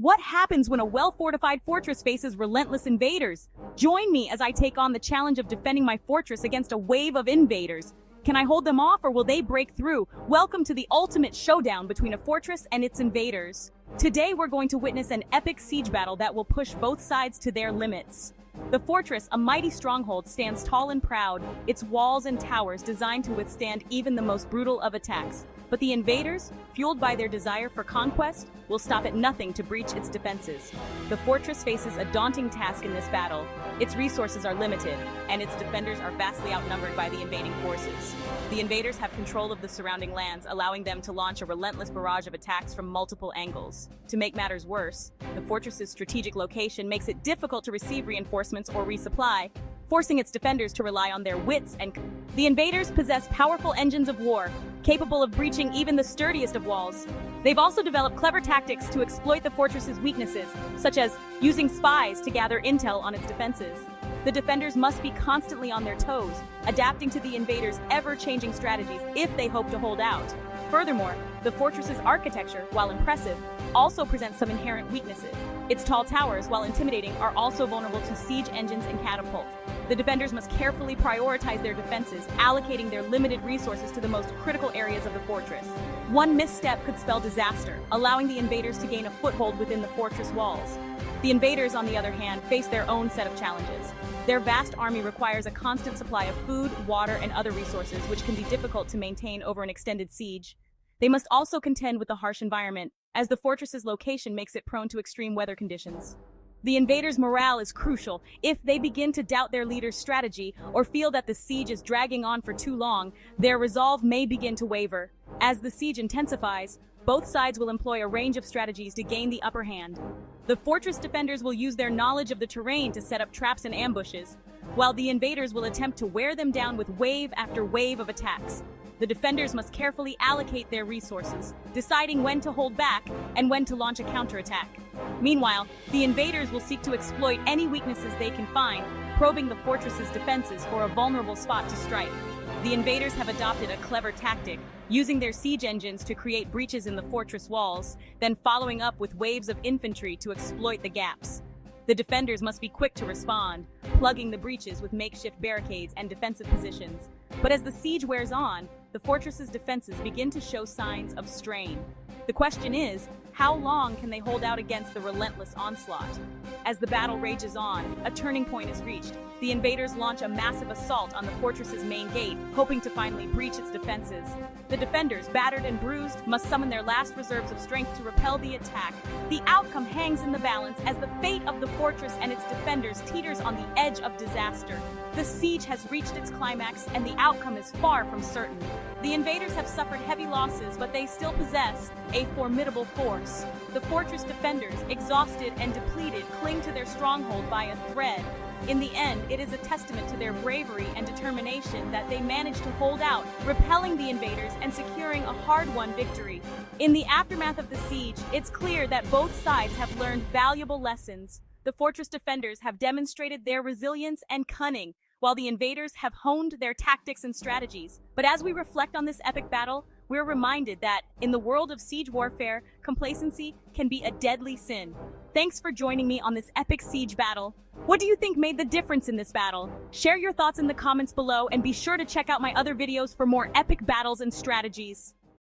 What happens when a well-fortified fortress faces relentless invaders? Join me as I take on the challenge of defending my fortress against a wave of invaders. Can I hold them off or will they break through? Welcome to the ultimate showdown between a fortress and its invaders. Today we're going to witness an epic siege battle that will push both sides to their limits. The fortress, a mighty stronghold, stands tall and proud, its walls and towers designed to withstand even the most brutal of attacks. But the invaders, fueled by their desire for conquest, will stop at nothing to breach its defenses. The fortress faces a daunting task in this battle. Its resources are limited, and its defenders are vastly outnumbered by the invading forces. The invaders have control of the surrounding lands, allowing them to launch a relentless barrage of attacks from multiple angles. To make matters worse, the fortress's strategic location makes it difficult to receive reinforcements or resupply, forcing its defenders to rely on their wits and... The invaders possess powerful engines of war, capable of breaching even the sturdiest of walls. They've also developed clever tactics to exploit the fortress's weaknesses, such as using spies to gather intel on its defenses. The defenders must be constantly on their toes, adapting to the invaders' ever-changing strategies if they hope to hold out. Furthermore, the fortress's architecture, while impressive, also presents some inherent weaknesses. Its tall towers, while intimidating, are also vulnerable to siege engines and catapults. The defenders must carefully prioritize their defenses, allocating their limited resources to the most critical areas of the fortress. One misstep could spell disaster, allowing the invaders to gain a foothold within the fortress walls. The invaders, on the other hand, face their own set of challenges. Their vast army requires a constant supply of food, water, and other resources, which can be difficult to maintain over an extended siege. They must also contend with the harsh environment, as the fortress's location makes it prone to extreme weather conditions. The invaders' morale is crucial. If they begin to doubt their leader's strategy or feel that the siege is dragging on for too long, their resolve may begin to waver. As the siege intensifies, both sides will employ a range of strategies to gain the upper hand. The fortress defenders will use their knowledge of the terrain to set up traps and ambushes, while the invaders will attempt to wear them down with wave after wave of attacks. The defenders must carefully allocate their resources, deciding when to hold back and when to launch a counterattack. Meanwhile, the invaders will seek to exploit any weaknesses they can find, probing the fortress's defenses for a vulnerable spot to strike. The invaders have adopted a clever tactic, using their siege engines to create breaches in the fortress walls, then following up with waves of infantry to exploit the gaps. The defenders must be quick to respond, plugging the breaches with makeshift barricades and defensive positions. But as the siege wears on, the fortress's defenses begin to show signs of strain. The question is, how long can they hold out against the relentless onslaught? As the battle rages on, a turning point is reached. The invaders launch a massive assault on the fortress's main gate, hoping to finally breach its defenses. The defenders, battered and bruised, must summon their last reserves of strength to repel the attack. The outcome hangs in the balance as the fate of the fortress and its defenders teeters on the edge of disaster. The siege has reached its climax, and the outcome is far from certain. The invaders have suffered heavy losses, but they still possess a formidable force. The fortress defenders, exhausted and depleted, cling to their stronghold by a thread. In the end, it is a testament to their bravery and determination that they managed to hold out, repelling the invaders and securing a hard-won victory. In the aftermath of the siege, it's clear that both sides have learned valuable lessons. The fortress defenders have demonstrated their resilience and cunning, while the invaders have honed their tactics and strategies. But as we reflect on this epic battle, we're reminded that, in the world of siege warfare, complacency can be a deadly sin. Thanks for joining me on this epic siege battle. What do you think made the difference in this battle? Share your thoughts in the comments below and be sure to check out my other videos for more epic battles and strategies.